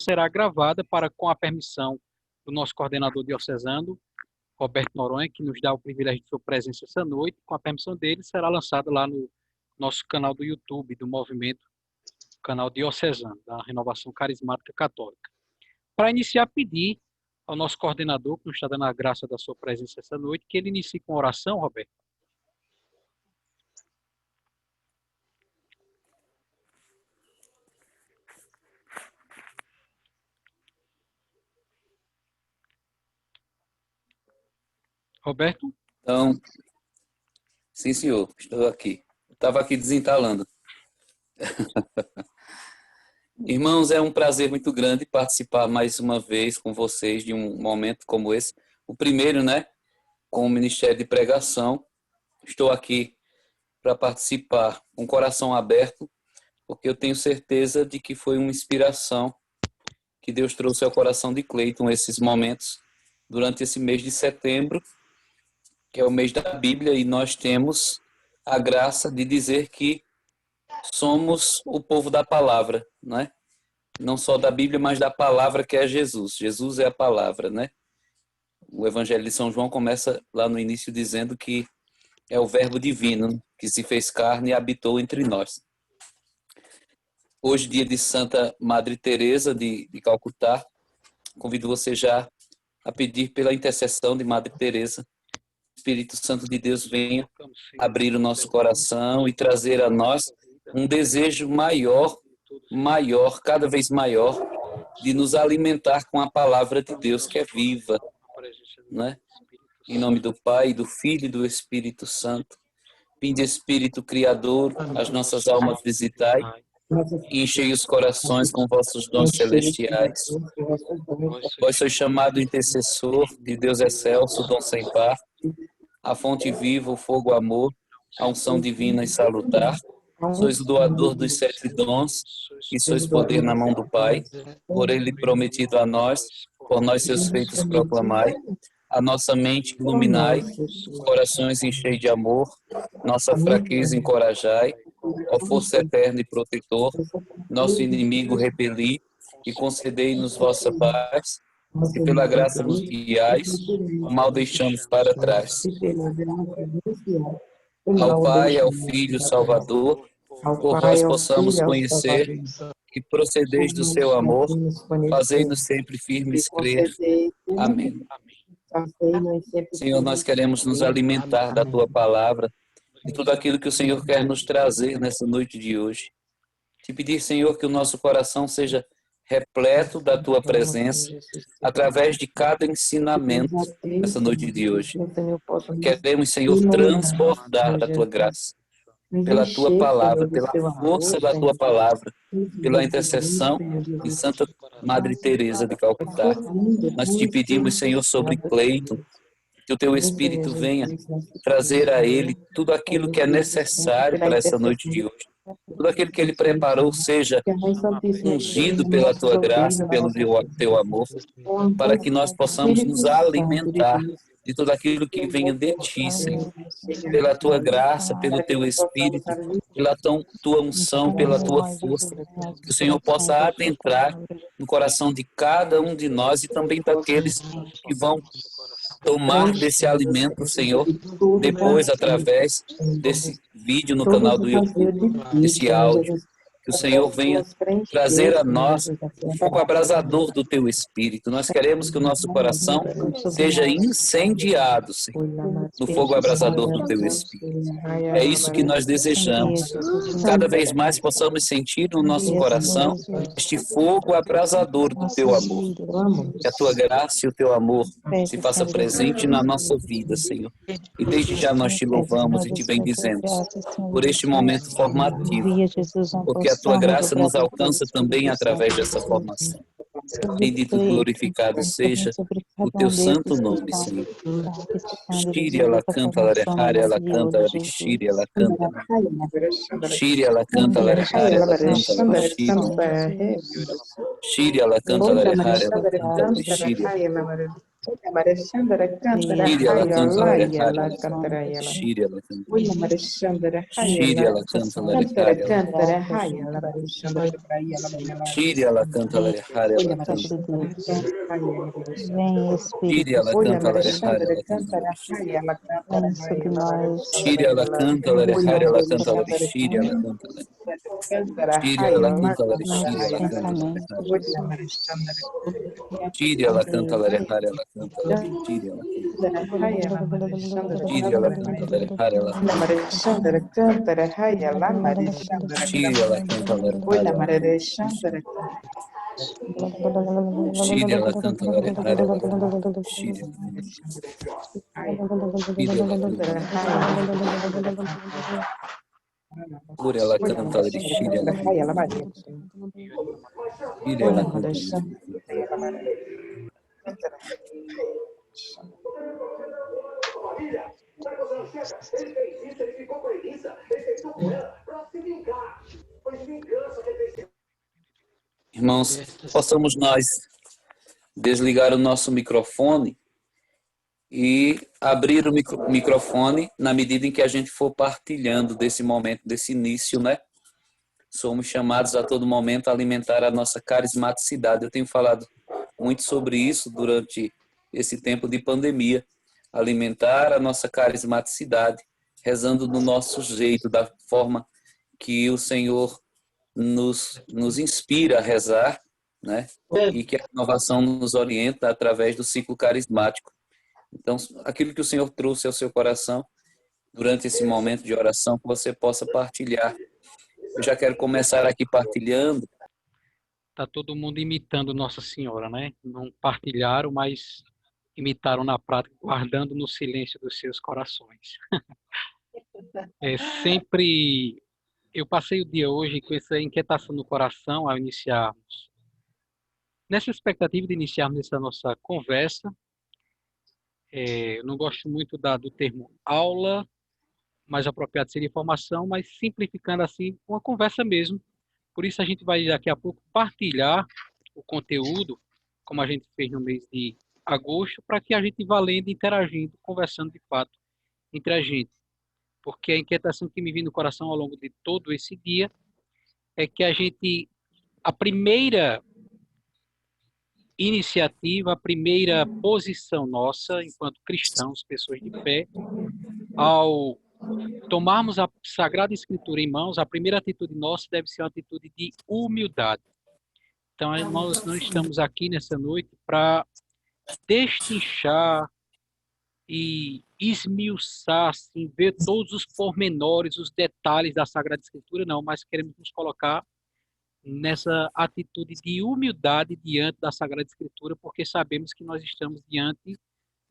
será gravada com a permissão do nosso coordenador diocesano, Roberto Noronha, que nos dá o privilégio de sua presença essa noite. Com a permissão dele, será lançada lá no nosso canal do YouTube, do movimento, canal diocesano, da Renovação Carismática Católica. Para iniciar, pedir ao nosso coordenador, que nos está dando a graça da sua presença essa noite, que ele inicie com oração, Roberto. Roberto? Então, sim, senhor, estou aqui. Estava aqui desentalando. Irmãos, é um prazer muito grande participar mais uma vez com vocês de um momento como esse. O primeiro, né, com o Ministério de Pregação. Estou aqui para participar com o coração aberto, porque eu tenho certeza de que foi uma inspiração que Deus trouxe ao coração de Cleiton esses momentos durante esse mês de setembro, que é o mês da Bíblia, e nós temos a graça de dizer que somos o povo da palavra, né? Não só da Bíblia, mas da palavra que é Jesus. Jesus é a palavra, né? O Evangelho de São João começa lá no início dizendo que é o verbo divino que se fez carne e habitou entre nós. Hoje, dia de Santa Madre Teresa de Calcutá, convido você já a pedir pela intercessão de Madre Teresa, o Espírito Santo de Deus venha abrir o nosso coração e trazer a nós um desejo maior, cada vez maior, de nos alimentar com a palavra de Deus que é viva, né? Em nome do Pai, do Filho e do Espírito Santo. Vinde, Espírito Criador, as nossas almas visitai, e enchei os corações com vossos dons celestiais. Vós sois chamado intercessor de Deus excelso, dom sem par, a fonte viva, o fogo, o amor, a unção divina e salutar. Sois o doador dos 7 dons, e sois poder na mão do Pai, por ele prometido a nós, por nós seus feitos proclamai. A nossa mente iluminai, os corações enchei de amor, nossa fraqueza encorajai, ó força eterna e protetor, nosso inimigo repeli, e concedei-nos vossa paz, e pela graça nos guiais, o mal deixamos para trás. Ao Pai, ao Filho, Salvador, por vós possamos conhecer e procedeis do seu amor, fazei-nos sempre firmes crer. Amém. Senhor, nós queremos nos alimentar da Tua palavra, de tudo aquilo que o Senhor quer nos trazer nessa noite de hoje. Te pedir, Senhor, que o nosso coração seja repleto da Tua presença, através de cada ensinamento nessa noite de hoje. Queremos, Senhor, transbordar da Tua graça, pela Tua palavra, pela força da Tua palavra, pela intercessão de Santa Madre Teresa de Calcutá. Nós te pedimos, Senhor, sobre Cleiton, que o Teu Espírito venha trazer a ele tudo aquilo que é necessário para essa noite de hoje. Tudo aquilo que ele preparou seja ungido pela Tua graça, pelo Teu amor, para que nós possamos nos alimentar de tudo aquilo que venha de Ti, Senhor. Pela Tua graça, pelo Teu Espírito, pela Tua unção, pela Tua força. Que o Senhor possa adentrar no coração de cada um de nós e também daqueles que vão tomar desse alimento, Senhor, depois através desse vídeo no canal do YouTube, desse áudio. Que o Senhor venha trazer a nós o fogo abrasador do Teu Espírito. Nós queremos que o nosso coração seja incendiado, Senhor, no fogo abrasador do Teu Espírito. É isso que nós desejamos. Cada vez mais possamos sentir no nosso coração este fogo abrasador do Teu amor. Que a Tua graça e o Teu amor se faça presente na nossa vida, Senhor. E desde já nós Te louvamos e Te bendizemos por este momento formativo, porque a Tua graça nos alcança também através dessa formação. Bendito e glorificado seja o Teu santo nome, Senhor. Shiri ela canta, larehare, ela canta, shiri ela canta. Shiri ela canta, larehare, ela canta, shiri. Shiri ela canta, larehare, ela canta, shiri. Marashandara Kantara Shiri ela canta Hayala lare hare Yala ela Kantara canta. Yala Shiri ela canta. Willa Marashandara Shiri Hayala ela canta lare Kantara hare ela canta. Kantara Hayala Marashandara Yala Yala Shiri ela canta lare hare Willa ela canta. Marashandara Hayala Vem, Marashandara Shiri Espírito ela Willa canta Santo, lare hare Marashandara ela canta Kantara lare Shiri. Hayala Kantara vem sobre Hayala nós, Shiri Marashandara ela Yala canta lare Willa hare ela canta lare Marashandara Shiri ela canta lare. Kantara Shiri ela Hayala canta lare Kantara Shiri nossos ela Hayala canta lare pensamentos, hare. Willa Jesus. Marashandara Shiri ela canta lare hare ela canta lare Shiri ela canta. Hayala Marashandara Shiri ela canta Kantara lare hare ela Willa canta. Marashandara Kantara Hayala Marashandara Shiri ela Kantara canta lare hare Willa ela canta. Marashandara Shiri ela canta lare hare ela canta. Shiri ela canta. Shiri ela canta lare hare ela canta. Uri ela canta lare Shiri ela canta lare. Shiri ela canta lare. Irmãos, possamos nós desligar o nosso microfone e abrir o microfone na medida em que a gente for partilhando desse momento, desse início, né? Somos chamados a todo momento a alimentar a nossa carismaticidade. Eu tenho falado muito sobre isso durante esse tempo de pandemia. Alimentar a nossa carismaticidade, rezando do nosso jeito, da forma que o Senhor nos inspira a rezar, né? E que a renovação nos orienta através do ciclo carismático. Então, aquilo que o Senhor trouxe ao seu coração durante esse momento de oração, que você possa partilhar. Eu já quero começar aqui partilhando. Tá todo mundo imitando Nossa Senhora, né? Não partilharam, mas imitaram na prática, guardando no silêncio dos seus corações. Sempre eu passei o dia hoje com essa inquietação no coração ao iniciarmos. Nessa expectativa de iniciarmos essa nossa conversa, eu não gosto muito do termo aula, mais apropriado seria formação, mas simplificando assim, uma conversa mesmo. Por isso a gente vai daqui a pouco partilhar o conteúdo, como a gente fez no mês de agosto, para que a gente vá lendo, interagindo, conversando de fato entre a gente. Porque a inquietação que me vem no coração ao longo de todo esse dia é que a primeira iniciativa, a primeira posição nossa, enquanto cristãos, pessoas de fé, ao tomarmos a Sagrada Escritura em mãos, a primeira atitude nossa deve ser uma atitude de humildade. Então, nós não estamos aqui nessa noite para destrinchar e esmiuçar, assim, ver todos os pormenores, os detalhes da Sagrada Escritura, não, mas queremos nos colocar nessa atitude de humildade diante da Sagrada Escritura, porque sabemos que nós estamos diante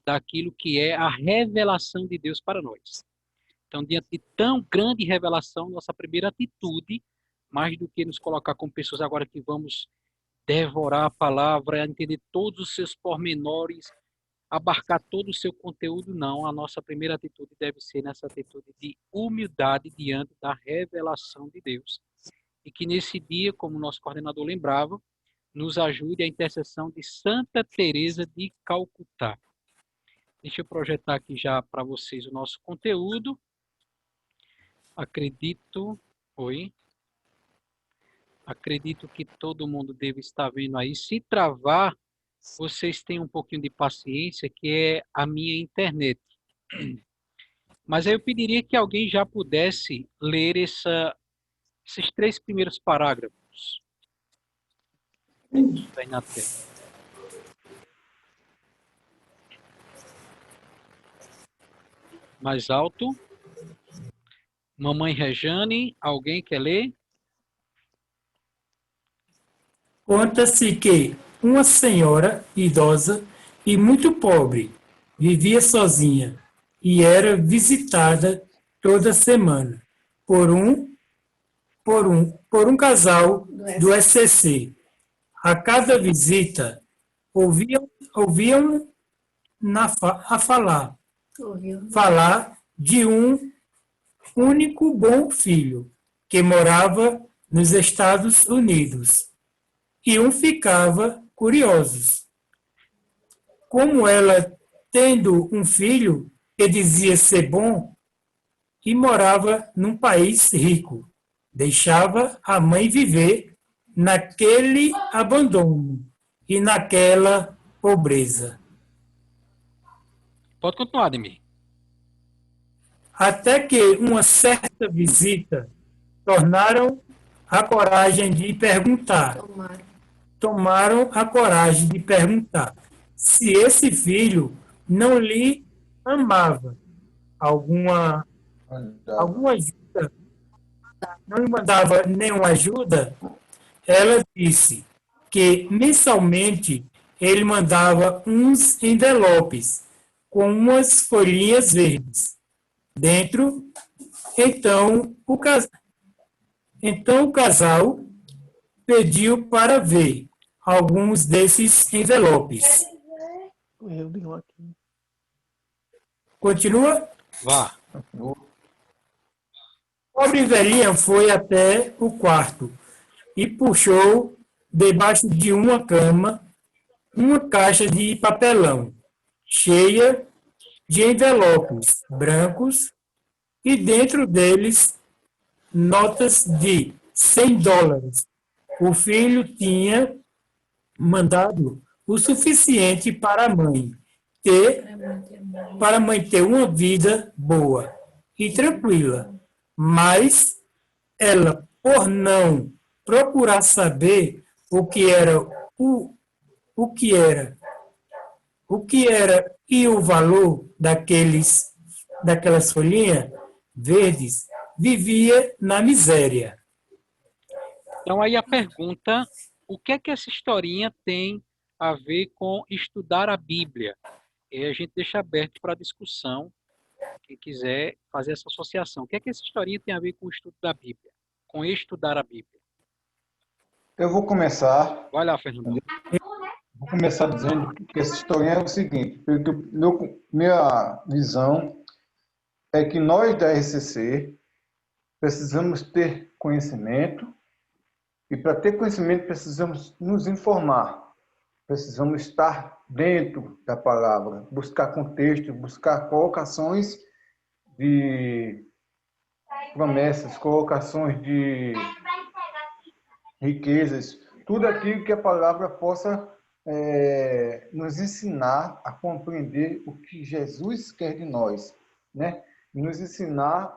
daquilo que é a revelação de Deus para nós. Então, diante de tão grande revelação, nossa primeira atitude, mais do que nos colocar como pessoas agora que vamos devorar a palavra, entender todos os seus pormenores, abarcar todo o seu conteúdo, não. A nossa primeira atitude deve ser nessa atitude de humildade diante da revelação de Deus. E que nesse dia, como o nosso coordenador lembrava, nos ajude a intercessão de Santa Teresa de Calcutá. Deixa eu projetar aqui já para vocês o nosso conteúdo. Acredito que todo mundo deve estar vendo aí. Se travar, vocês têm um pouquinho de paciência, que é a minha internet. Mas aí eu pediria que alguém já pudesse ler esses 3 primeiros parágrafos. Está aí na tela. Mais alto. Mamãe Rejane, alguém quer ler? Conta-se que uma senhora idosa e muito pobre vivia sozinha e era visitada toda semana por um casal do SCC. A cada visita, ouviam falar de um único bom filho que morava nos Estados Unidos. E ficava curiosos. como ela, tendo um filho que dizia ser bom, e morava num país rico, deixava a mãe viver naquele abandono e naquela pobreza. Pode continuar, Ademir. Até que uma certa visita tornaram a coragem de perguntar. Tomaram a coragem de perguntar se esse filho não lhe amava. Alguma ajuda, não lhe mandava nenhuma ajuda. Ela disse que mensalmente ele mandava uns envelopes com umas folhinhas verdes dentro. Então o casal pediu para ver alguns desses envelopes. Continua? Vá. Pobre velhinha foi até o quarto e puxou debaixo de uma cama uma caixa de papelão cheia de envelopes brancos e dentro deles notas de $100. O filho tinha mandado o suficiente para a mãe ter uma vida boa e tranquila, mas ela, por não procurar saber o que era o que era e o valor daquelas folhinhas verdes, vivia na miséria. Então, aí a pergunta, o que é que essa historinha tem a ver com estudar a Bíblia? E a gente deixa aberto para discussão, quem quiser fazer essa associação. O que é que essa historinha tem a ver com o estudo da Bíblia? Com estudar a Bíblia? Eu vou começar. Vai lá, Fernando. Vou começar dizendo que essa historinha é o seguinte, porque minha visão é que nós da RCC precisamos ter conhecimento e para ter conhecimento precisamos nos informar, precisamos estar dentro da palavra, buscar contexto, buscar colocações de promessas, colocações de riquezas, tudo aquilo que a palavra possa nos ensinar a compreender o que Jesus quer de nós, né? Nos ensinar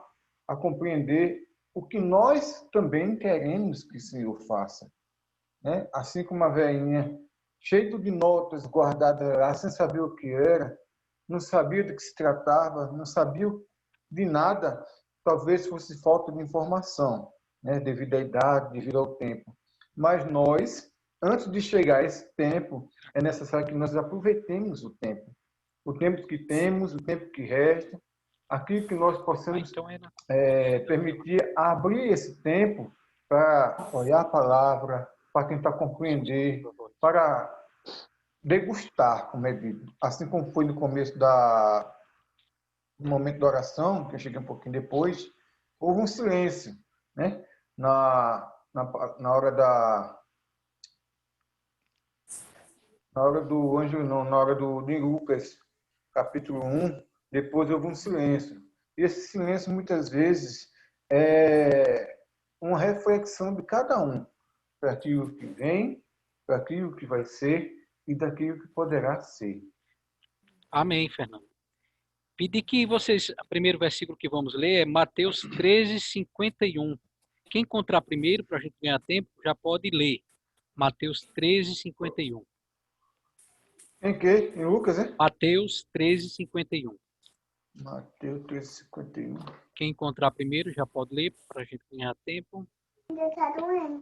a compreender o que nós também queremos que o Senhor faça, né? Assim como a velhinha, cheia de notas guardadas lá, sem saber o que era, não sabia do que se tratava, não sabia de nada, talvez fosse falta de informação, né? Devido à idade, devido ao tempo. Mas nós, antes de chegar a esse tempo, é necessário que nós aproveitemos o tempo que temos, o tempo que resta, aquilo que nós possamos permitir abrir esse tempo para olhar a palavra, para tentar compreender, para degustar, como é dito. Assim como foi no começo do momento da oração, que eu cheguei um pouquinho depois, houve um silêncio, né? Na hora do anjo, não, na hora de Lucas, capítulo 1, depois houve um silêncio. E esse silêncio, muitas vezes, é uma reflexão de cada um, para aquilo que vem, para aquilo que vai ser e daquilo que poderá ser. Amém, Fernando. Pedi que vocês, o primeiro versículo que vamos ler é Mateus 13:51. Quem encontrar primeiro, para a gente ganhar tempo, já pode ler. Mateus 13:51. Em que? Em Lucas, né? Mateus 13:51. Mateus 13:51. Quem encontrar primeiro já pode ler, para a gente ganhar tempo. Ainda tá doendo.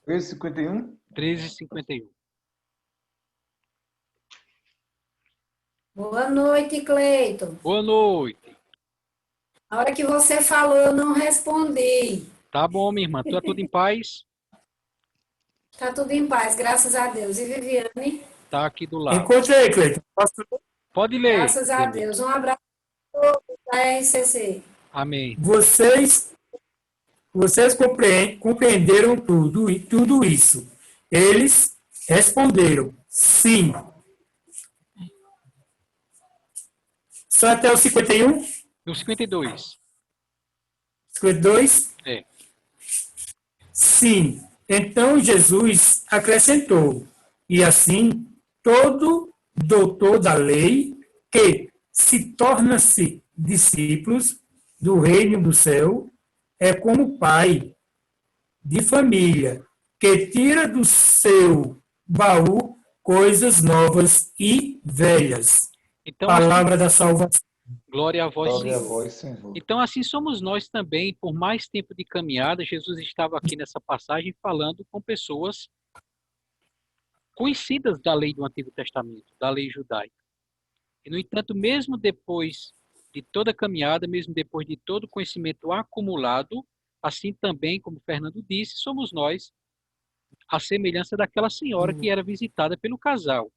13:51? 13:51. Boa noite, Cleiton. Boa noite. A hora que você falou, eu não respondi. Tá bom, minha irmã. Tá tudo em paz? Tá tudo em paz, graças a Deus. E Viviane? Tá aqui do lado. Encontrei, Cleiton. Pode ler. Graças a Deus. Um abraço a todos da RCC. Amém. Vocês vocês compreenderam tudo isso? Eles responderam, sim. Só até o 51? No 52. 52? É. Sim. Então Jesus acrescentou, e assim todo doutor da lei que se torna-se discípulos do reino do céu é como pai de família que tira do seu baú coisas novas e velhas. Então, Palavra assim, da salvação. glória a vós, Glória a Senhor. vós, Senhor. Então, assim somos nós também, por mais tempo de caminhada, Jesus estava aqui nessa passagem falando com pessoas conhecidas da lei do Antigo Testamento, da lei judaica. E, no entanto, mesmo depois de toda a caminhada, mesmo depois de todo o conhecimento acumulado, assim também, como o Fernando disse, somos nós, a semelhança daquela senhora que era visitada pelo casal.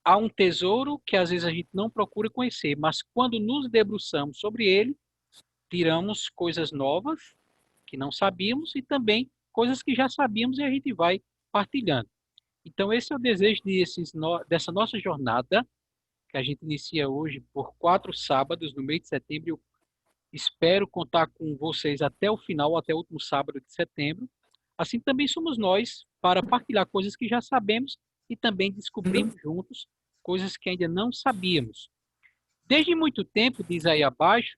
Há um tesouro que às vezes a gente não procura conhecer, mas quando nos debruçamos sobre ele, tiramos coisas novas que não sabíamos e também coisas que já sabíamos e a gente vai partilhando. Então, esse é o desejo dessa nossa jornada, que a gente inicia hoje por 4 sábados no mês de setembro. Eu espero contar com vocês até o final, até o último sábado de setembro. Assim também somos nós, para partilhar coisas que já sabemos e também descobrimos juntos coisas que ainda não sabíamos. Desde muito tempo, diz aí abaixo,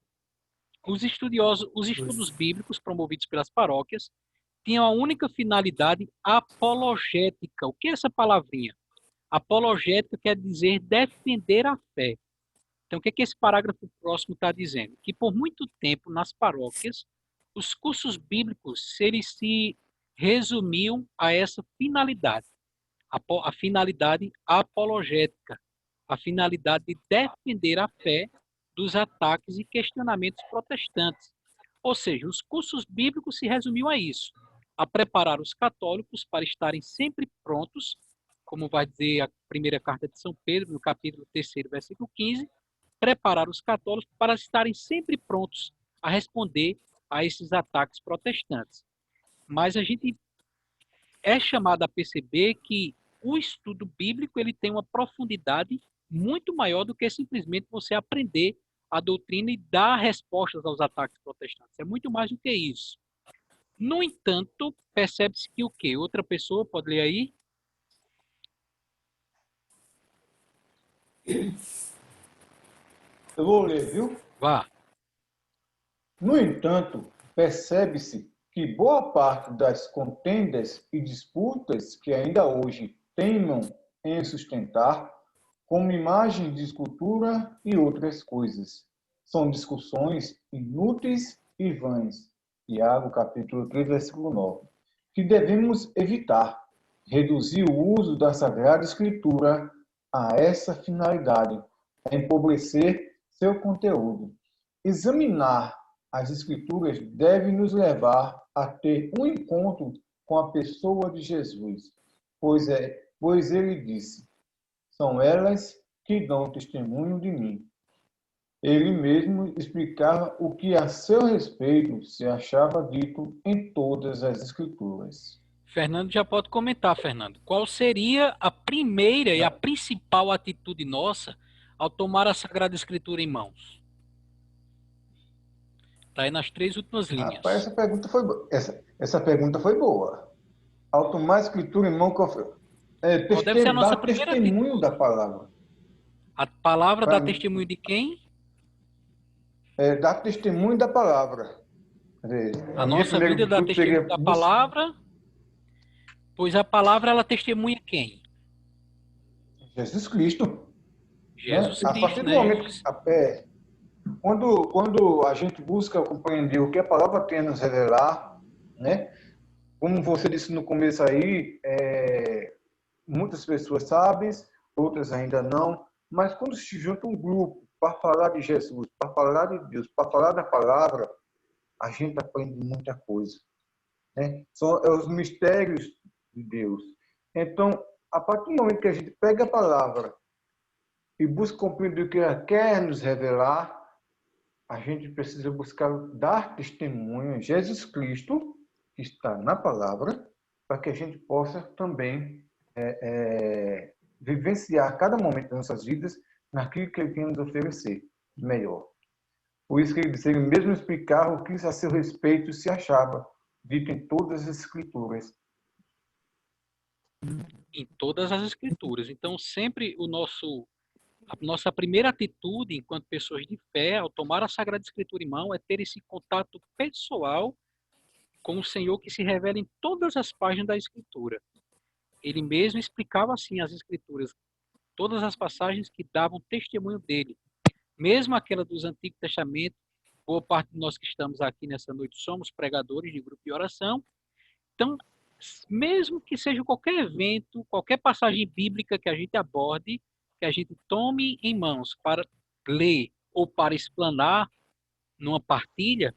os estudos bíblicos promovidos pelas paróquias tinham a única finalidade apologética. O que é essa palavrinha? Apologética quer dizer defender a fé. Então, o que é que esse parágrafo próximo está dizendo? Que por muito tempo, nas paróquias, os cursos bíblicos eles se resumiam a essa finalidade. A finalidade apologética. A finalidade de defender a fé dos ataques e questionamentos protestantes. Ou seja, os cursos bíblicos se resumiam a isso, a preparar os católicos para estarem sempre prontos, como vai dizer a primeira carta de São Pedro, no capítulo 3º, versículo 15, preparar os católicos para estarem sempre prontos a responder a esses ataques protestantes. Mas a gente é chamado a perceber que o estudo bíblico ele tem uma profundidade muito maior do que simplesmente você aprender a doutrina e dar respostas aos ataques protestantes. É muito mais do que isso. No entanto, percebe-se que o quê? Outra pessoa pode ler aí? Eu vou ler, viu? Vá. No entanto, percebe-se que boa parte das contendas e disputas que ainda hoje teimam em sustentar, como imagens de escultura e outras coisas, são discussões inúteis e vãs. Tiago, capítulo 3, versículo 9. Que devemos evitar, reduzir o uso da Sagrada Escritura a essa finalidade, a empobrecer seu conteúdo. Examinar as Escrituras deve nos levar a ter um encontro com a pessoa de Jesus, pois ele disse, são elas que dão testemunho de mim. Ele mesmo explicava o que a seu respeito se achava dito em todas as Escrituras. Fernando já pode comentar, Fernando. Qual seria a primeira e a principal atitude nossa ao tomar a Sagrada Escritura em mãos? Está aí nas 3 últimas linhas. Rapaz, essa pergunta foi boa. Ao tomar a Escritura em mão, deve ser a nossa primeira testemunho atitude. da palavra. A palavra dá testemunho de quem? Dá testemunho da palavra. A nossa vida dá testemunho da palavra, pois a palavra ela testemunha quem? Jesus Cristo. Jesus A Cristo, partir do né? momento quando a gente busca compreender o que a palavra tem a nos revelar, né? Como você disse no começo aí, muitas pessoas sabem, outras ainda não, mas quando se junta um grupo para falar de Jesus, para falar de Deus, para falar da palavra, a gente aprende muita coisa, né? São os mistérios de Deus. Então, a partir do momento que a gente pega a palavra e busca compreender o que ela quer nos revelar, a gente precisa buscar dar testemunho a Jesus Cristo, que está na palavra, para que a gente possa também vivenciar cada momento das nossas vidas naquilo que ele tem a nos oferecer melhor. Por isso que ele mesmo explicar o que a seu respeito se achava, dito em todas as Escrituras. Em todas as Escrituras. Então, sempre a nossa primeira atitude, enquanto pessoas de fé, ao tomar a Sagrada Escritura em mão, é ter esse contato pessoal com o Senhor que se revela em todas as páginas da Escritura. Ele mesmo explicava assim as Escrituras, todas as passagens que davam testemunho dele. Mesmo aquela dos Antigos Testamentos, boa parte de nós que estamos aqui nessa noite somos pregadores de grupo de oração. Então, mesmo que seja qualquer evento, qualquer passagem bíblica que a gente aborde, que a gente tome em mãos para ler ou para explanar numa partilha,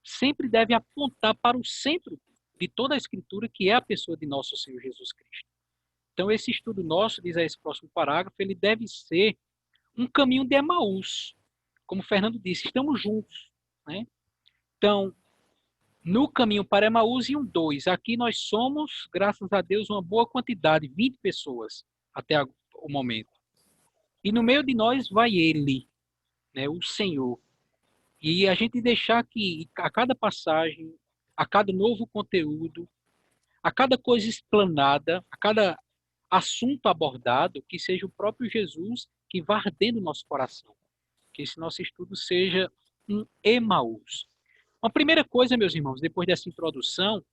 sempre deve apontar para o centro de toda a Escritura, que é a pessoa de nosso Senhor Jesus Cristo. Então, esse estudo nosso, diz esse próximo parágrafo, ele deve ser um caminho de Emaús. Como o Fernando disse, estamos juntos, né? Então, no caminho para Emaús, iam 2. Aqui nós somos, graças a Deus, uma boa quantidade, 20 pessoas até o momento. E no meio de nós vai ele, né, o Senhor. E a gente deixar que a cada passagem, a cada novo conteúdo, a cada coisa explanada, a cada assunto abordado, que seja o próprio Jesus que vá ardendo no nosso coração. Que esse nosso estudo seja um Emaús. Uma primeira coisa, meus irmãos, depois dessa introdução,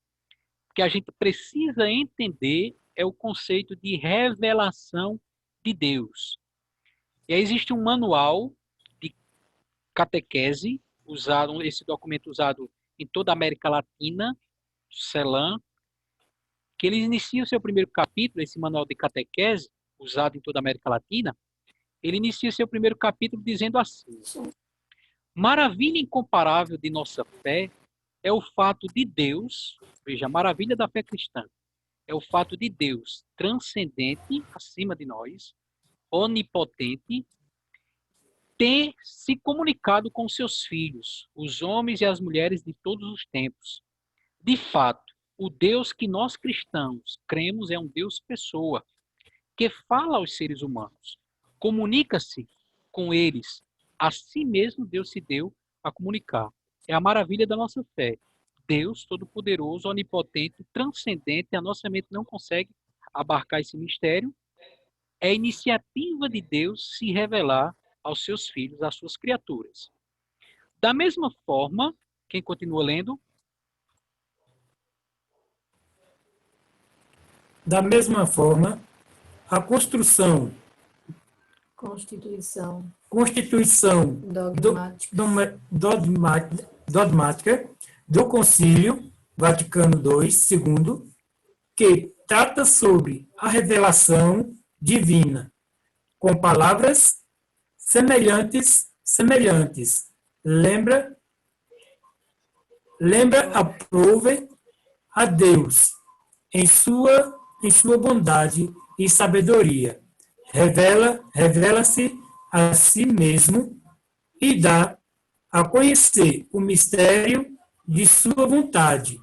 que a gente precisa entender é o conceito de revelação de Deus. E aí existe um manual de catequese, esse documento usado em toda a América Latina, CELAM, que ele inicia o seu primeiro capítulo, esse manual de catequese, usado em toda a América Latina, ele inicia seu primeiro capítulo dizendo assim: maravilha incomparável de nossa fé é o fato de Deus, veja, a maravilha da fé cristã, é o fato de Deus transcendente, acima de nós, onipotente, ter se comunicado com seus filhos, os homens e as mulheres de todos os tempos. De fato, o Deus que nós cristãos cremos é um Deus pessoa, que fala aos seres humanos, comunica-se com eles. A si mesmo Deus se deu a comunicar. É a maravilha da nossa fé. Deus Todo-Poderoso, Onipotente, Transcendente, a nossa mente não consegue abarcar esse mistério. É a iniciativa de Deus se revelar aos seus filhos, às suas criaturas. Da mesma forma, quem continua lendo? Da mesma forma, a Constituição dogmática do Concílio Vaticano II, segundo, que trata sobre a revelação divina, com palavras semelhantes. Lembra, aprove a Deus em sua bondade e sabedoria. Revela-se a si mesmo e dá a conhecer o mistério de sua vontade.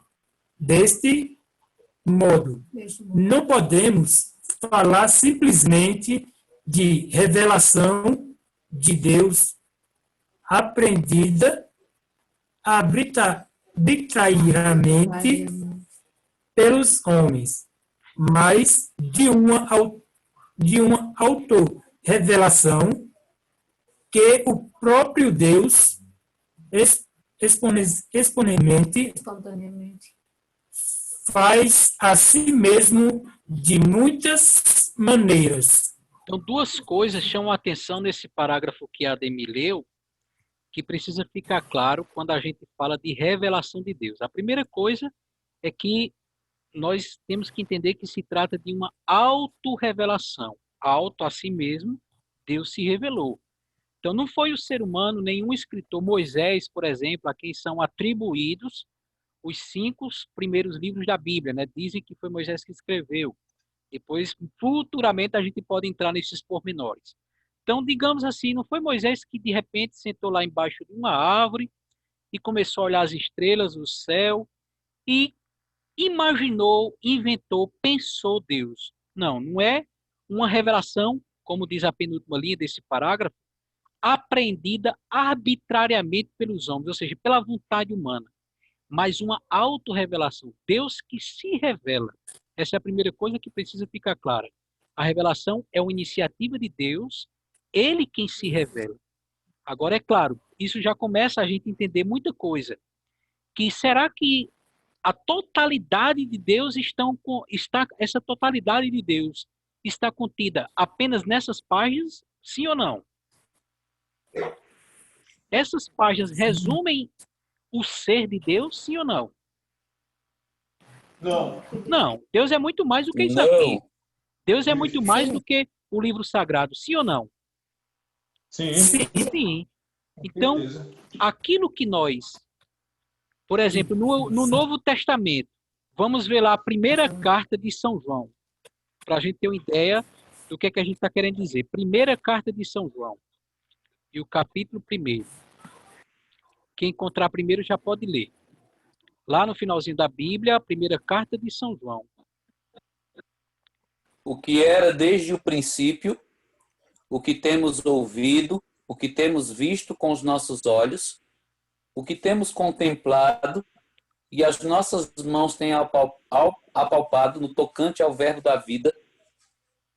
Deste modo, não podemos falar simplesmente de revelação de Deus aprendida arbitrariamente pelos homens, mas de uma autorrevelação que o próprio Deus espontaneamente faz a si mesmo de muitas maneiras. Então, 2 coisas chamam a atenção nesse parágrafo que a Ademir leu, que precisa ficar claro quando a gente fala de revelação de Deus. A primeira coisa é que nós temos que entender que se trata de uma autorrevelação. Auto a si mesmo, Deus se revelou. Então, não foi o ser humano, nenhum escritor, Moisés, por exemplo, a quem são atribuídos os 5 primeiros livros da Bíblia, né? Dizem que foi Moisés que escreveu. Depois, futuramente, a gente pode entrar nesses pormenores. Então, digamos assim, não foi Moisés que de repente sentou lá embaixo de uma árvore e começou a olhar as estrelas, o céu e imaginou, inventou, pensou Deus. Não, não é uma revelação, como diz a penúltima linha desse parágrafo, aprendida arbitrariamente pelos homens, ou seja, pela vontade humana, mas uma autorrevelação. Deus que se revela. Essa é a primeira coisa que precisa ficar clara. A revelação é uma iniciativa de Deus, ele quem se revela. Agora, é claro, isso já começa a gente entender muita coisa. Que será que a totalidade de Deus essa totalidade de Deus está contida apenas nessas páginas, sim ou não? Essas páginas resumem o ser de Deus, sim ou não? Não. Não. Deus é muito mais do que isso aqui. Não. Deus é muito mais do que o livro sagrado, sim ou não? Sim. Sim. Então, aquilo que nós, por exemplo, no Novo Testamento, vamos ver lá a primeira carta de São João, para a gente ter uma ideia do que é que a gente está querendo dizer. Primeira carta de São João, e o capítulo 1. Quem encontrar primeiro já pode ler. Lá no finalzinho da Bíblia, a primeira carta de São João. O que era desde o princípio, o que temos ouvido, o que temos visto com os nossos olhos, o que temos contemplado e as nossas mãos têm apalpado no tocante ao verbo da vida.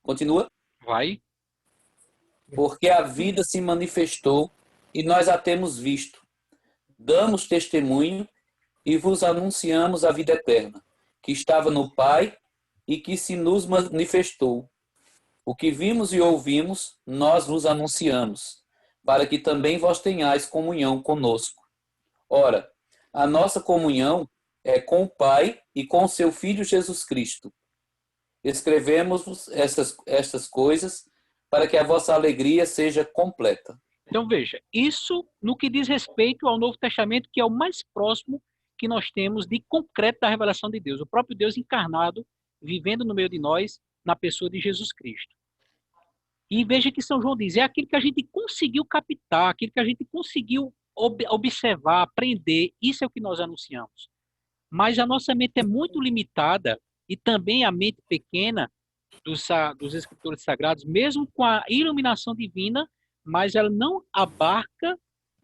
Continua. Vai. Porque a vida se manifestou e nós a temos visto. Damos testemunho e vos anunciamos a vida eterna, que estava no Pai e que se nos manifestou. O que vimos e ouvimos, nós vos anunciamos, para que também vós tenhais comunhão conosco. Ora, a nossa comunhão é com o Pai e com o seu Filho Jesus Cristo. Escrevemos-vos estas coisas para que a vossa alegria seja completa. Então, veja, isso no que diz respeito ao Novo Testamento, que é o mais próximo que nós temos de concreto da revelação de Deus. O próprio Deus encarnado, vivendo no meio de nós, na pessoa de Jesus Cristo. E veja que São João diz, é aquilo que a gente conseguiu captar, aquilo que a gente conseguiu observar, aprender, isso é o que nós anunciamos. Mas a nossa mente é muito limitada, e também a mente pequena dos escritores sagrados, mesmo com a iluminação divina, mas ela não abarca,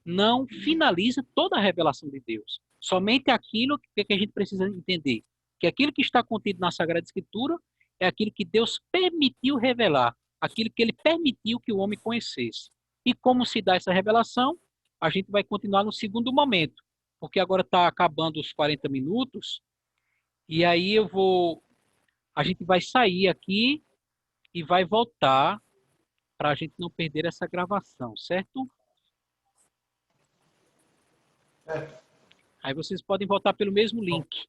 não finaliza toda a revelação de Deus. Somente aquilo que a gente precisa entender, que aquilo que está contido na Sagrada Escritura é aquilo que Deus permitiu revelar, aquilo que ele permitiu que o homem conhecesse. E como se dá essa revelação, a gente vai continuar no segundo momento, porque agora está acabando os 40 minutos, e aí a gente vai sair aqui e vai voltar para a gente não perder essa gravação, certo? Aí vocês podem voltar pelo mesmo link.